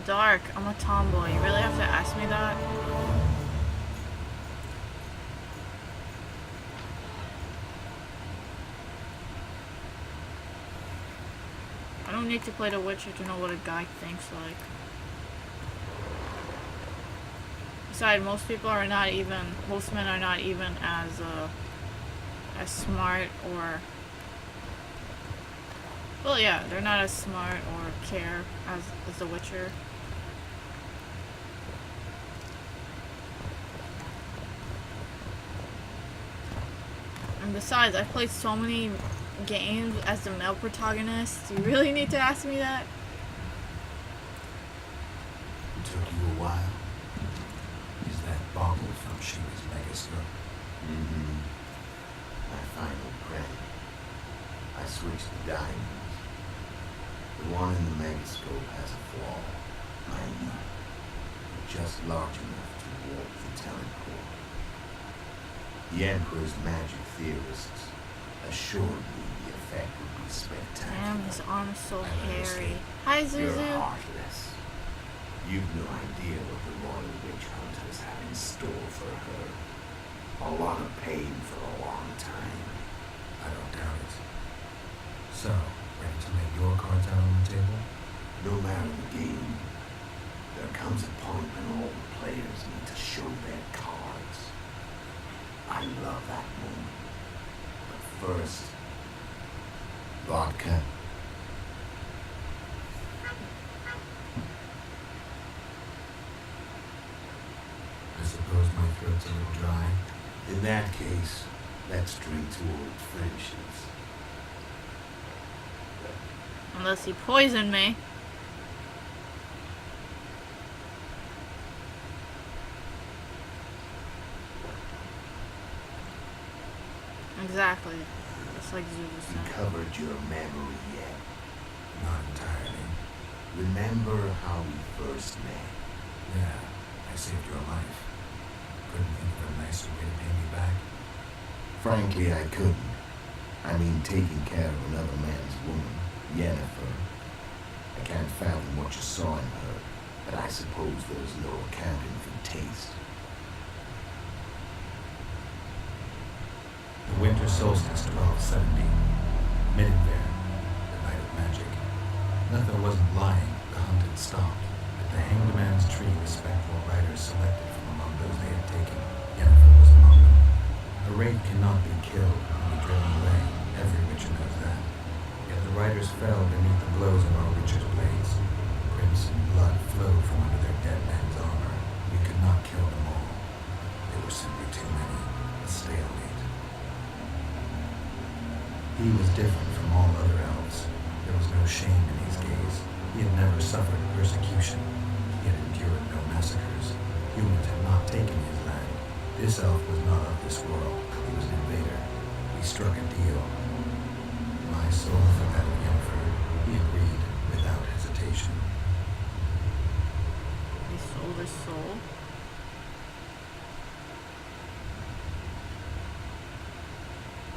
Dark, I'm a tomboy. You really have to ask me that? I don't need to play The Witcher to know what a guy thinks like. Besides, most men are not even as smart or, well, yeah, they're not as smart or care as The Witcher. And besides, I've played so many games as the male protagonist. Do you really need to ask me that? It took you a while. Is that bauble from Shiva's megascope? Mm-hmm. My final prey. I switched the diamonds. The one in the megascope has a flaw. Minute. Just large enough to warp the teleport. The Emperor's magic theorists assured me the effect would be spectacular. Damn, his arm is so hairy. Hi, Zuzu. You're heartless. You've no idea what the royal witch hunters have in store for her. A lot of pain for a long time. I don't doubt it. So, ready to lay your cards out on the table? No matter the game, there comes a point when all the players need to show their cards. I love that moment. But first, vodka. I suppose my throat's a little dry. In that case, let's drink to old friendships. Unless he poisoned me. Exactly. Just like Zuzu said. Recovered your memory yet? Not entirely. Remember how we first met? Yeah, I saved your life. Couldn't think of a nicer way to pay me back. Frankly, I couldn't. I mean, taking care of another man's woman, Yennefer. I can't fathom what you saw in her, but I suppose there's no accounting for taste. The winter solstice 1270. Middenver, the night of magic. Letho wasn't lying, the hunt had stopped. At the hanged man's tree, the spectral riders selected from among those they had taken. Yennefer was among them. A raid cannot be killed and be driven away. Every witcher knows that. Yet the riders fell beneath the blows of our witcher's blades. Crimson blood flowed from under their dead men's armor. We could not kill them all. There were simply too many. A stalemate. He was different from all other elves. There was no shame in his gaze. He had never suffered persecution. He had endured no massacres. Humans had not taken his land. This elf was not of this world. He was an invader. We struck a deal. My soul for that of Yennefer. He agreed without hesitation. He sold his soul.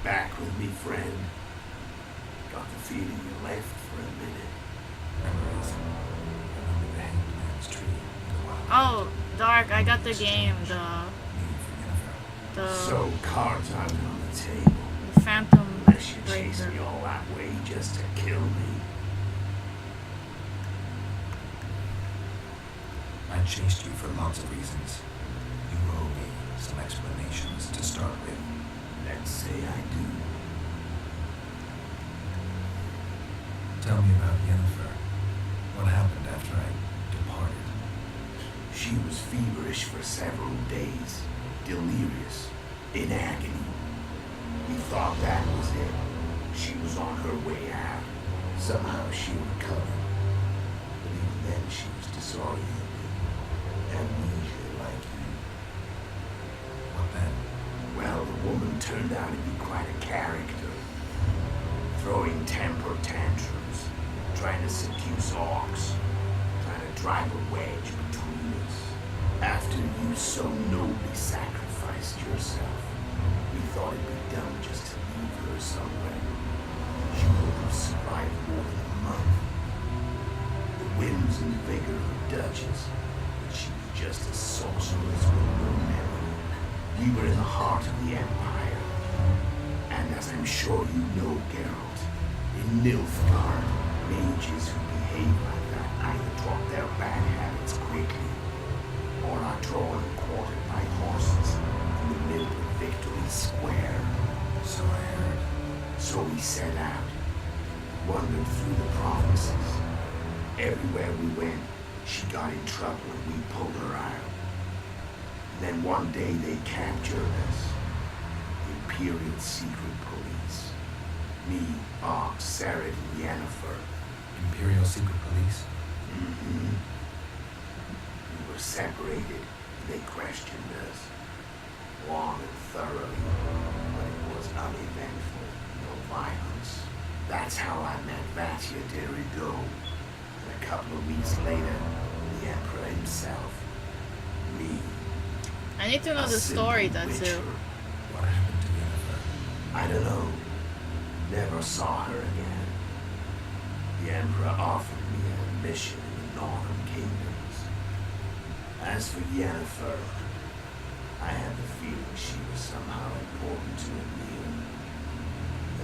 Back with me, friend. Got the feeling you left for a minute. Memories. Remember the hanged man's tree in the wild. Oh, Dark, I got the game. Need for Yennefer. The So, cards out on the table. Phantom Unless you chase Breaker. me all that way just to kill me. I chased you for lots of reasons. You owe me some explanations to start with. Let's say I do. Tell me about Yennefer. What happened after I departed? She was feverish for several days. Delirious. In agony. We thought that was it. She was on her way out. Somehow she recovered. But even then she was disoriented. Amnesia like you. What then? Well, the woman turned out to be quite a character. Throwing temper tantrums. Trying to seduce orcs. Trying to drive a wedge between us. After you so nobly sacrificed yourself, we thought it'd be dumb just to leave her somewhere. She would have survived more than a month. The winds and vigor of touches, but she was just a sorceress with no memory. We were in the heart of the Empire. And as I'm sure you know, Geralt, in Nilfgaard, mages who behave like that either drop their bad habits quickly, or are drawn and quartered by horses in the middle of Victory Square. So I heard. So we set out, wandered through the provinces. Everywhere we went, she got in trouble and we pulled her out. Then one day they captured us. The Imperial Secret Police. Me, Bob, Sarah, and Yennefer. Imperial Secret Police? Mm-hmm. We were separated and they questioned us. Long and thoroughly, but it was uneventful, no violence. That's how I met Vatia de Rideau. And a couple of weeks later, the Emperor himself. Me. I need to know a the story, simple Tatsu. witcher. What happened to Yennefer? I don't know. Never saw her again. The Emperor offered me a mission in the Northern Kingdoms. As for Yennefer, I had the feeling she was somehow important to Emil.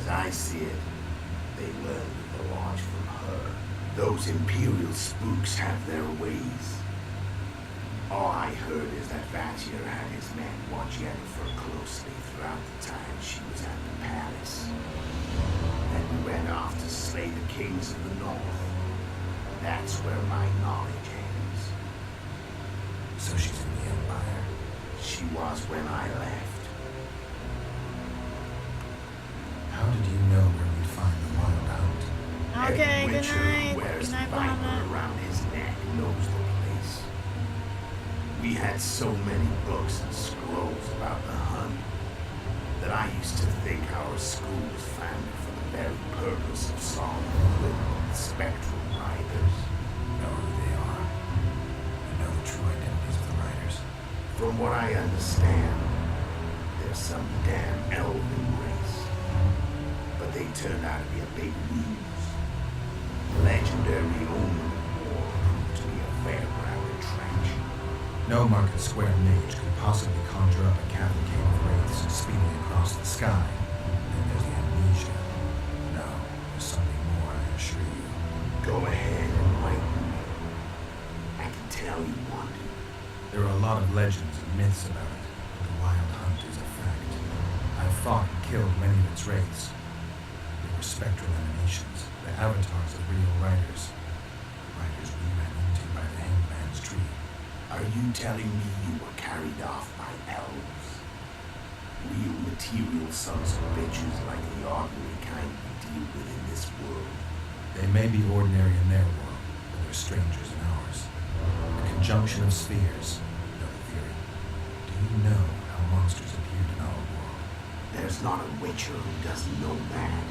As I see it, they learned of the Lodge from her. Those Imperial spooks have their ways. All I heard is that Vatir had his men watch Yennefer closely throughout the time she was at the palace. Then we went off to slay the kings of the north. That's where my knowledge ends. So she's in the Empire. She was when I left. How did you know where we'd find the Wild Hunt? Okay, Every good witcher who night. wears Good the night, viper Mama. around his neck knows the place. We had so many books and scrolls about the hunt that I used to think our school was founded for the very purpose of solving the riddle of the spectral riders. Know who they are. You know the true identities of the riders. From what I understand, they're some damn elven race. But they turned out to be a big ruse. The legendary Omen War proved to be a fairground attraction. No Market Square mage could possibly conjure up a cavalcade of wraiths speeding across the sky. Then there's the amnesia. No, there's something more, I assure you. Go ahead and enlighten me. I can tell you one. There are a lot of legends and myths about it, but the Wild Hunt is a fact. I've fought and killed many of its wraiths. They were spectral emanations, the avatars of real riders. The riders we ran into by the Hangman's Tree. Are you telling me you were carried off by elves? Real material sons of bitches like the ordinary kind we deal with in this world. They may be ordinary in their world, but they're strangers in ours. The conjunction of spheres, know the theory. Do you know how monsters appeared in our world? There's not a witcher who doesn't know that.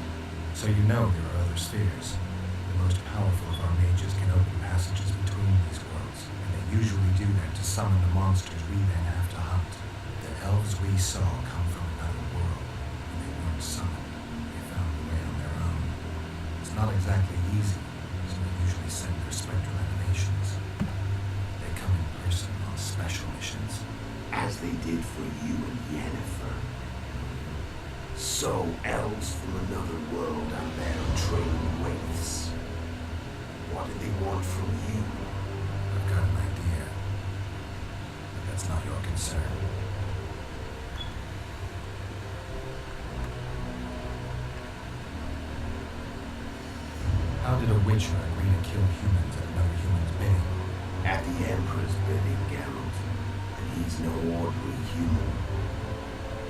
So you know there are other spheres. The most powerful of our mages can open passages between these worlds, and they usually do that to summon the monsters we then have to hunt. The elves we saw come from another world, and they weren't summoned. They found a way on their own. It's not exactly easy, so they usually send their spectral emanations. They come in person on special missions. As they did for you and Yennefer. So elves from another world are there training wraiths. What do they want from you? I've got an idea, but that's not your concern. How did a witcher agree to kill humans at another human's bidding? At the Emperor's bidding, Geralt. And he's no ordinary human.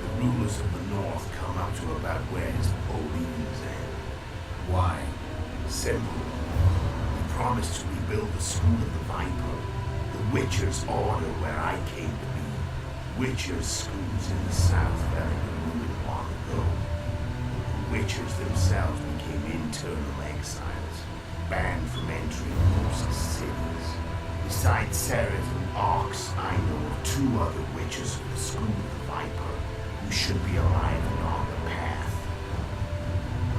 The rulers of the North come up to about where his Pauline's end. Why? Simple. He promised to rebuild the School of the Viper, the Witcher's order where I came to be. Witcher's schools in the South fell into ruin long ago. The Witchers themselves became internal exiles, banned from entering most cities. Besides Sereth and Ox, I know of 2 other Witchers of the School of the Viper who should be alive and on the path.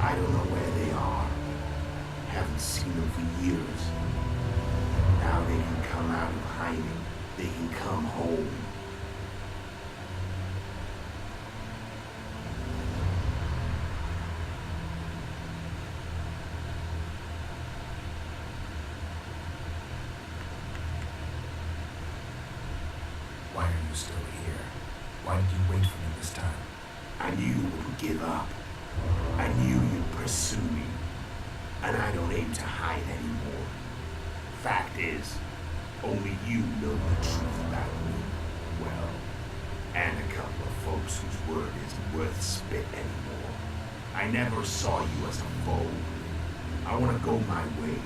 I don't know where they are. Haven't seen them for years. Now they can come out you still here? Why did you wait for me this time? I knew you wouldn't give up. I knew you'd pursue me. And I don't aim to hide anymore. Fact is, only you know the truth about me. Well, and a couple of folks whose word isn't worth spit anymore. I never saw you as a foe. I want to go my way.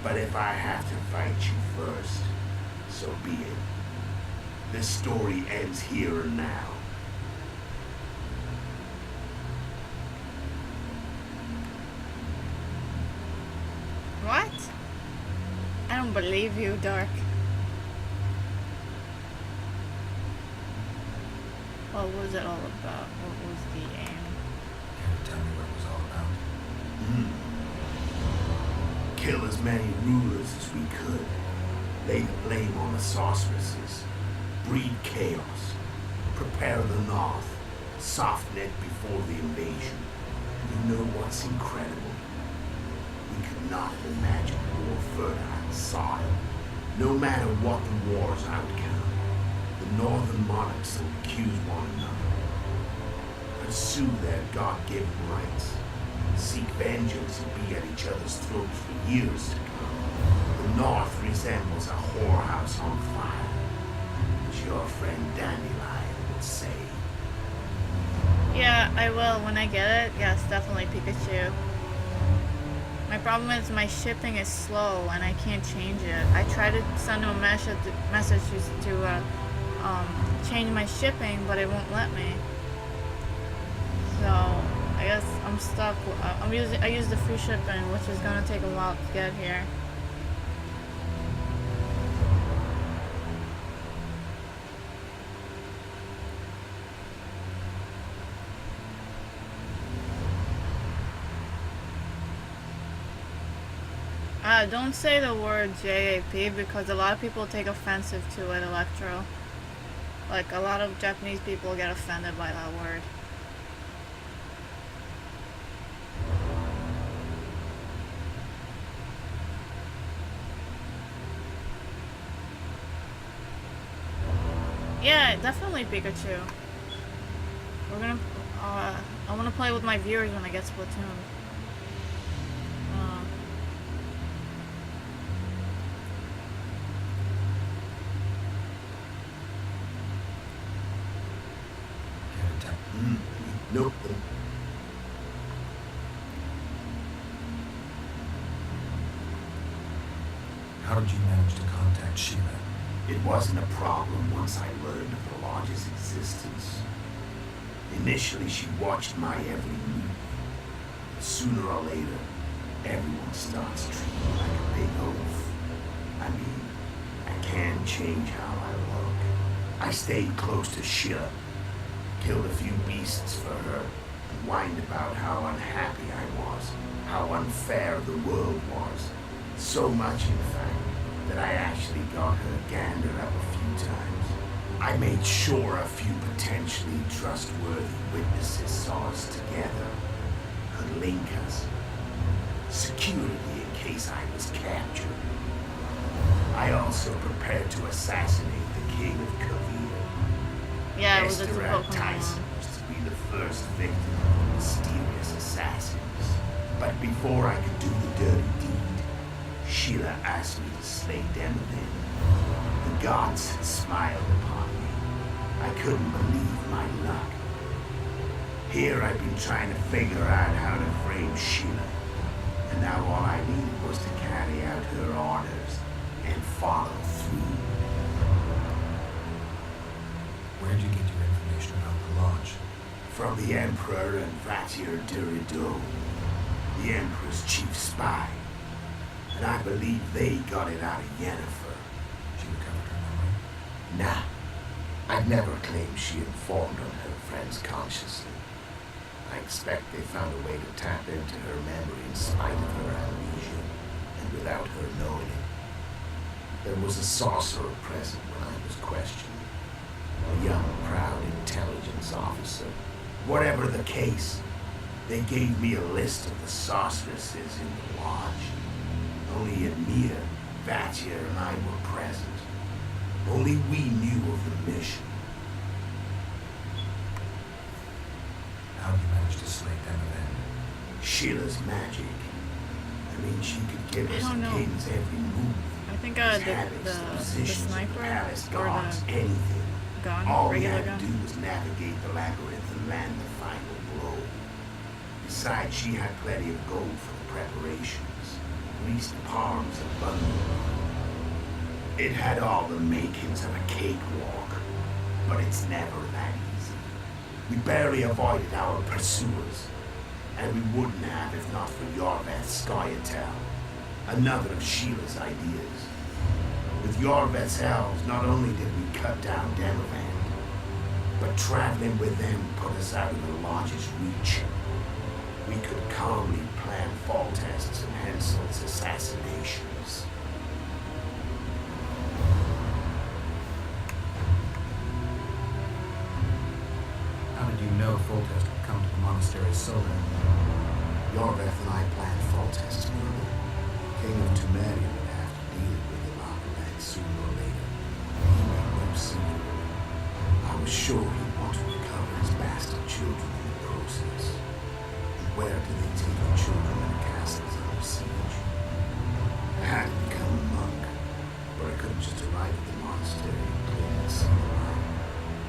But if I have to fight you first, so be it. This story ends here and now. What? I don't believe you, Dark. What was it all about? What was the aim? Can you tell me what it was all about? Kill as many rulers as we could. Lay the blame on the sorceresses. Breed chaos. Prepare the North. Soft net before the invasion. You know what's incredible? We could not have imagined more fertile soil. No matter what the war's outcome, the northern monarchs will accuse one another. Pursue their God-given rights. Seek vengeance and be at each other's throats for years to come. The North resembles a whorehouse on fire, as your friend Dandelion would say. Yeah, I will when I get it. Yes, definitely Pikachu. My problem is my shipping is slow and I can't change it. I tried to send him a message to change my shipping, but it won't let me. So I guess I'm stuck. I use the free shipping, which is gonna take a while to get here. Don't say the word JAP because a lot of people take offensive to it, Electro. Like, a lot of Japanese people get offended by that word. Yeah, definitely Pikachu. We're gonna, I wanna play with my viewers when I get Splatoon. Nope. How did you manage to contact Sheila? It wasn't a problem once I learned of the Lodge's existence. Initially, she watched my every move. But sooner or later, everyone starts treating me like a big oaf. I mean, I can't change how I look. I stayed close to Sheila. Killed a few beasts for her, and whined about how unhappy I was, how unfair the world was. So much, in fact, that I actually got her gander up a few times. I made sure a few potentially trustworthy witnesses saw us together, could link us. Security in case I was captured. I also prepared to assassinate the King of Kavir. Yeah, it was a Esther Pokemon. Tyson was to be the first victim of the mysterious assassins. But before I could do the dirty deed, Sheila asked me to slay Demonin. The gods had smiled upon me. I couldn't believe my luck. Here I've been trying to figure out how to frame Sheila. And now all I needed was to carry out her orders and follow through. Where'd you get your information about the Lodge? From the Emperor and Vatier Durido, the Emperor's chief spy. And I believe they got it out of Yennefer. She recovered her memory? Nah, I'd never claimed she informed on her friends consciously. I expect they found a way to tap into her memory in spite of her amnesia, and without her knowing it. There was a sorcerer present when I was questioned. A young, proud intelligence officer. Whatever the case, they gave me a list of the sorceresses in the lodge. Only Ymir, Vatier, and I were present. Only we knew of the mission. How did you manage to slay them then? Sheila's magic. I mean, she could give I us don't the know. king's every move. I think His the habits, the positions, sniper palace or guards, the anything. gun, All we regular had gun. to do was navigate the labyrinth and land the final blow. Besides, she had plenty of gold for the preparations. Least palms abundant. It had all the makings of a cakewalk, but it's never that easy. We barely avoided our pursuers, and we wouldn't have if not for Yorveth's Scoia'tael, another of Sheila's ideas. With Yorveth's elves, not only did we cut down Demovan, but traveling with them put us out of the Lodge's reach. We could calmly plan fall tests and Hensel's assassinations. How did you know Foltest would come to the monastery so then? Yorveth and I planned fall tests early. King of Tumerian would have to deal with the Lockerland sooner or later. He made no secret of it. I was sure he wanted to recover his bastard children in the process. And where did they take the children when the castle's under siege? I had to become a monk, but I couldn't just arrive at the monastery and claim the seal of mine.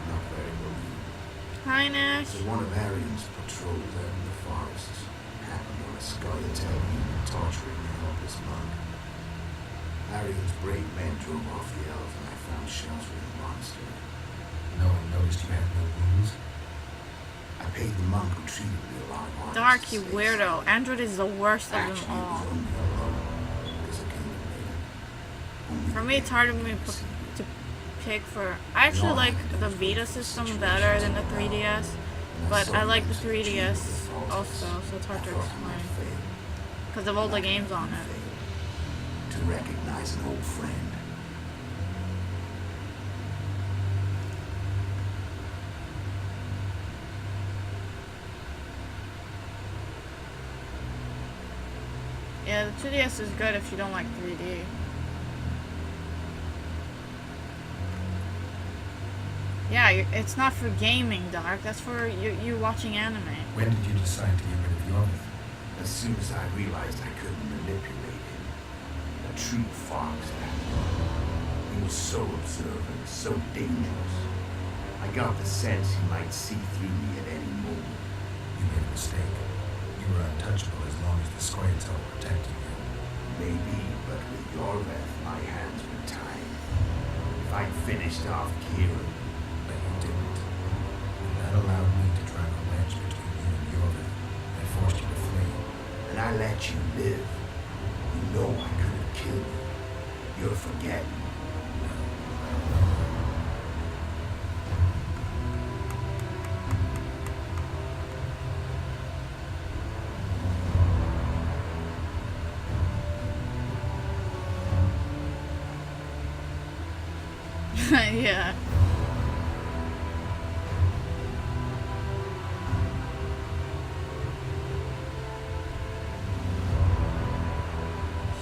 Not very believable. Hi, Nash. So one of Arian's patrols out in the forest happened on a Scoia'tael unit torturing a helpless monk. Arian's brave men drove off the elves and I found shelter in the monastery. No one noticed you had no wounds? I paid the monk who treated me a lot of honor. Dark, you weirdo. Android is the worst of them Actually, it was all. only alone, because I came later. Only For the me, it's hard for me day to pick for. I actually like the Vita system better than the 3DS, but I like the 3DS also, so it's hard to explain because of all the games on it. To recognize an old friend. Yeah, the 2DS is good if you don't like 3D. Yeah, it's not for gaming, Dark. That's for you watching anime. When did you decide to get rid of Yorveth? As soon as I realized I couldn't manipulate him, a true fox that was. He was so observant, so dangerous. I got the sense he might see through me at any moment. You made a mistake. You were untouchable as long as the Scoia'tael protected you. Maybe, but with Yorveth, my hands were tied. If I'd finished off Kieran, But you didn't. And that allowed me to drive a wedge between you and Yorveth. I forced you to flee. and I let you live, you know I could have killed you. You're forgetting. Yeah.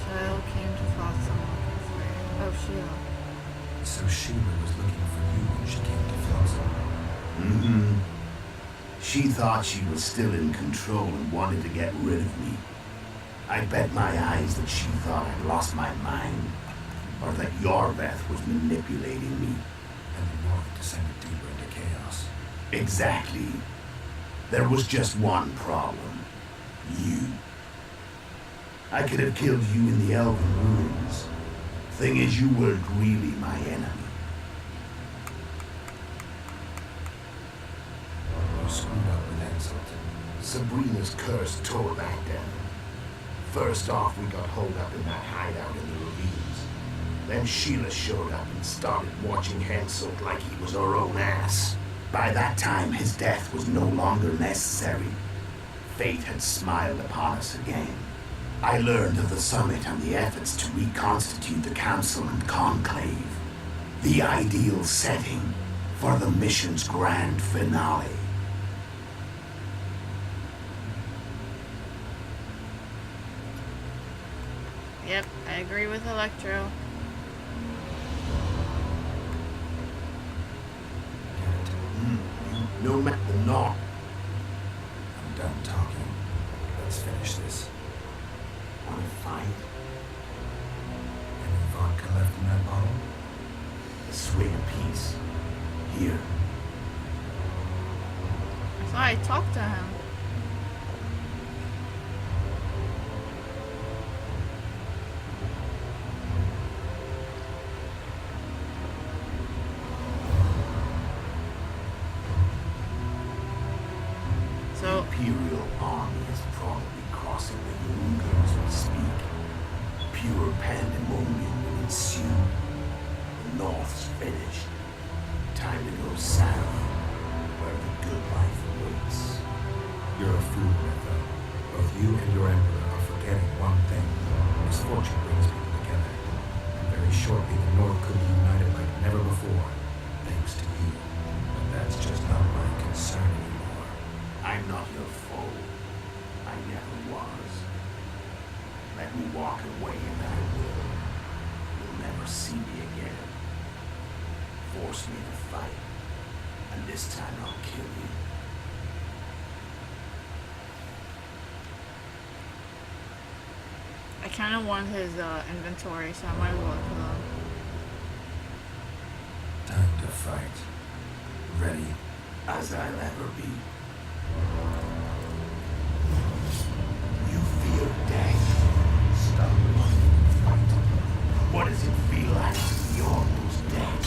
Shiloh came to fight someone free. Oh, Shiloh. So Sheila was looking for you when she came to Flotsam. Mm-hmm. She thought she was still in control and wanted to get rid of me. I bet my eyes that she thought I'd lost my mind, or that Yorveth was manipulating me. And the North descended deeper into chaos. Exactly. There was just one problem. You. I could have killed you in the Elven Ruins. Thing is, you weren't really my enemy. You screwed up with Henselton. Sabrina's curse tore that down. First off, we got holed up in that hideout in the ravines. Then Sheila showed up and started watching Henselt like he was her own ass. By that time, his death was no longer necessary. Fate had smiled upon us again. I learned of the summit and the efforts to reconstitute the council and conclave. The ideal setting for the mission's grand finale. Yep, I agree with Electro. swig of peace. Here. I thought I talked to him. The Imperial army is probably crossing the Yunga as we speak. Pure pandemonium will ensue. The North's finished. Time to go south, where the good life awaits. You're a fool, Letho. Both you and your Emperor are forgetting one thing. Misfortune brings people together. And very shortly the North could be united like never before, thanks to you. But that's just not my concern anymore. I'm not your foe. I never was. Let me walk away and I will. You'll never see me again. Force me to fight, and this time I'll kill you. I kind of want his inventory, so I might as well kill him. Time to fight. Ready? As I'll ever be. You feel death. Stop running and fight. What does it feel like to be almost dead?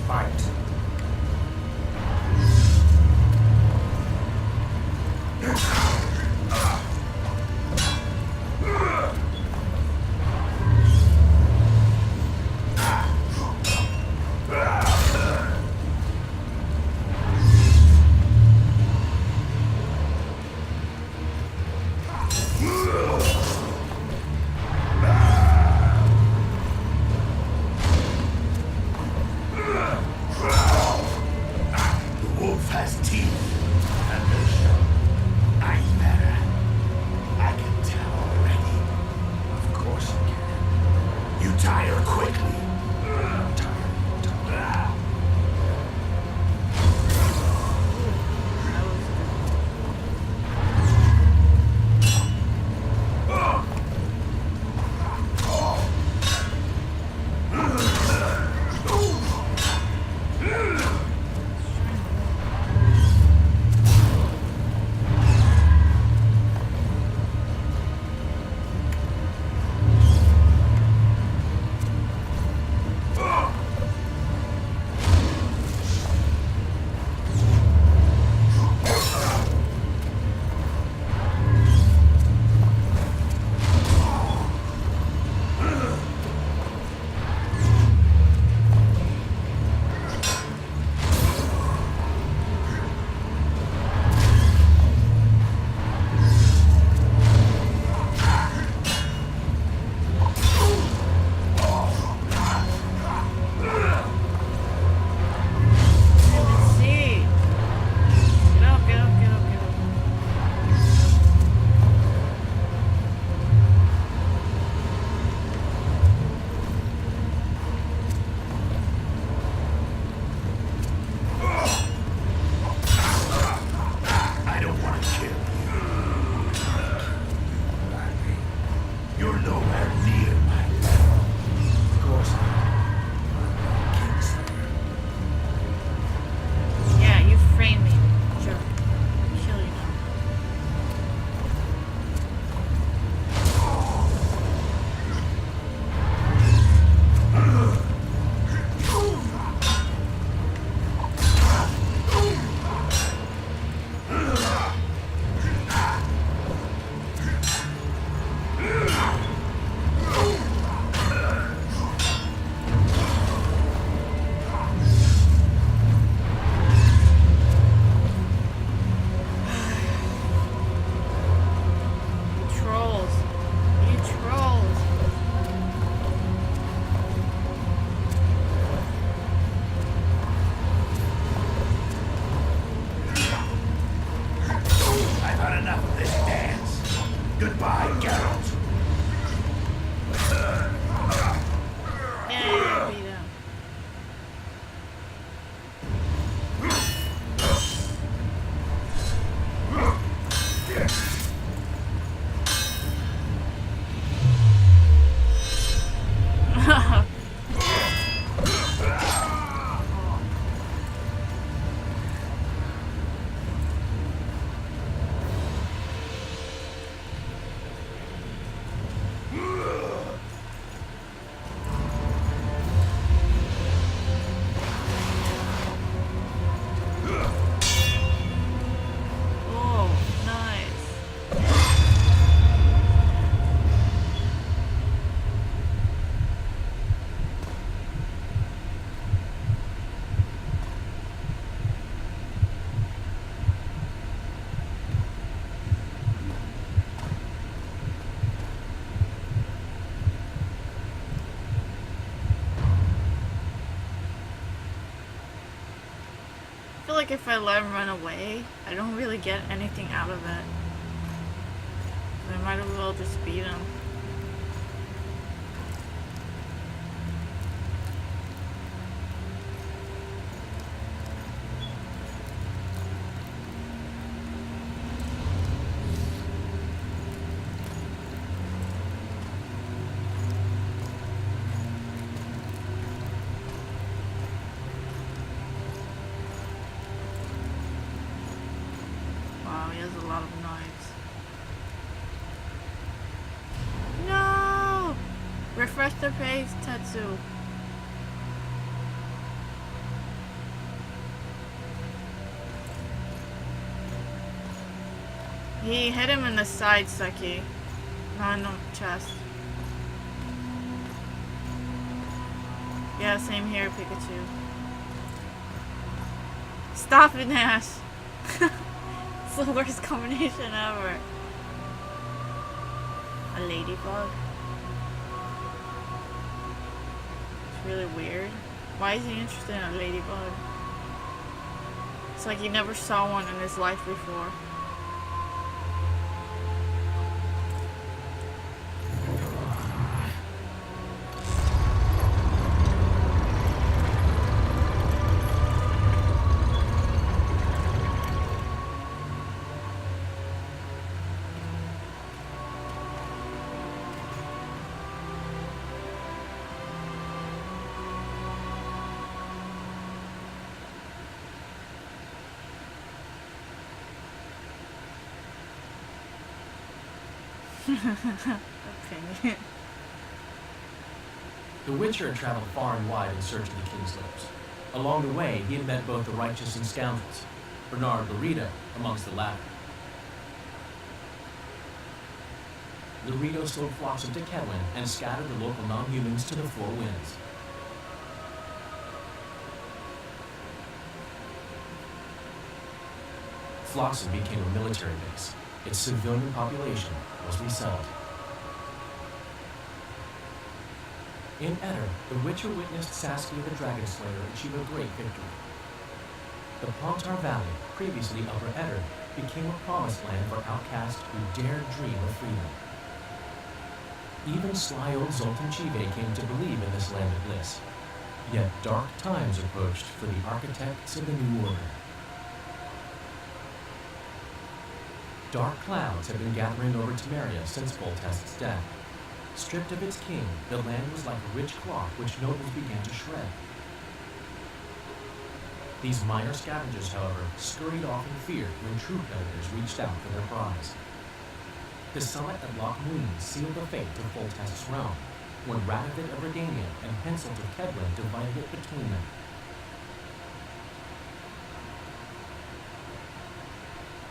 Fight. like if I let him run away, I don't really get anything out of it. I might as well just beat him. Wow, he has a lot of knives. No! Refresh the page, Tetsu. He hit him in the side, Seki. Not in the chest. Yeah, same here, Pikachu. Stop it, Nash! It's the worst combination ever. A ladybug? It's really weird. Why is he interested in a ladybug? It's like he never saw one in his life before. Okay. The Witcher had traveled far and wide in search of the King's Lips. Along the way, he had met both the righteous and scoundrels, Bernard Laredo amongst the latter. Laredo sold Flotsam to Kedwin and scattered the local non-humans to the four winds. Flotsam became a military base. Its civilian population was resettled. In Eder, the Witcher witnessed Saskia the Dragon Slayer achieve a great victory. The Pontar Valley, previously Upper Eder, became a promised land for outcasts who dared dream of freedom. Even sly old Zoltan Chive came to believe in this land of bliss. Yet dark times approached for the architects of the New Order. Dark clouds had been gathering over Temeria since Voltest's death. Stripped of its king, the land was like a rich cloth which nobles began to shred. These minor scavengers, however, scurried off in fear when true predators reached out for their prize. The summit at Loch Moon sealed the fate of Voltest's realm, when Radovid of Redania and Henselt of Kedwin divided it between them.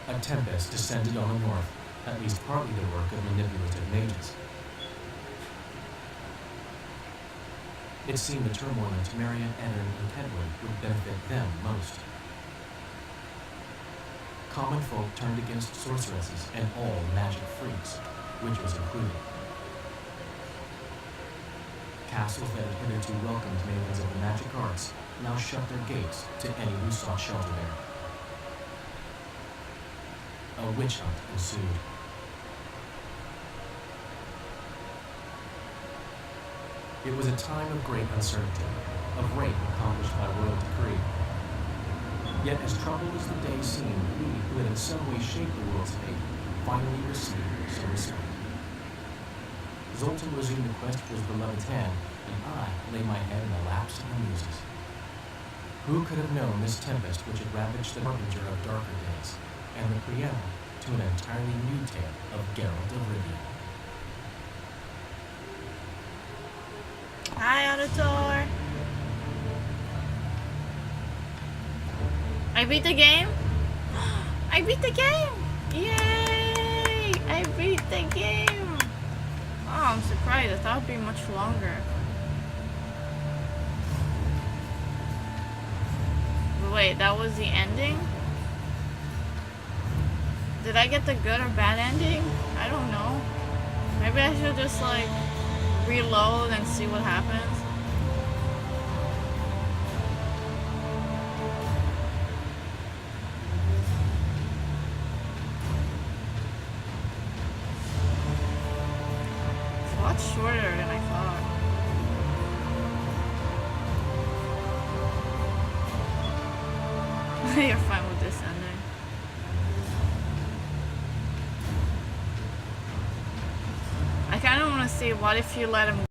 A tempest descended on the north, at least partly the work of manipulative mages. It seemed the turmoil in Temeria, Eder, and Kedwin would benefit them most. Common folk turned against sorceresses and all magic freaks, witches included. Castles that had hitherto welcomed maidens of the magic arts now shut their gates to any who sought shelter there. A witch hunt ensued. It was a time of great uncertainty, of rape accomplished by royal decree. Yet as troubled as the day seemed, we, who had in some way shaped the world's fate, finally received some respite. Zoltan resumed the quest for his beloved's hand, and I lay my head in the laps of the muses. Who could have known this tempest which had ravaged the harbinger of darker days, and the preamble to an entirely new tale of Geralt of Rivia. Hi, Auditor. I beat the game? I beat the game! Yay! I beat the game! Oh, I'm surprised. I thought it'd be much longer. But wait, that was the ending? Did I get the good or bad ending? I don't know. Maybe I should just like reload and see what happens. much shorter than I thought. You're fine with this ending. I kind of want to see what if you let him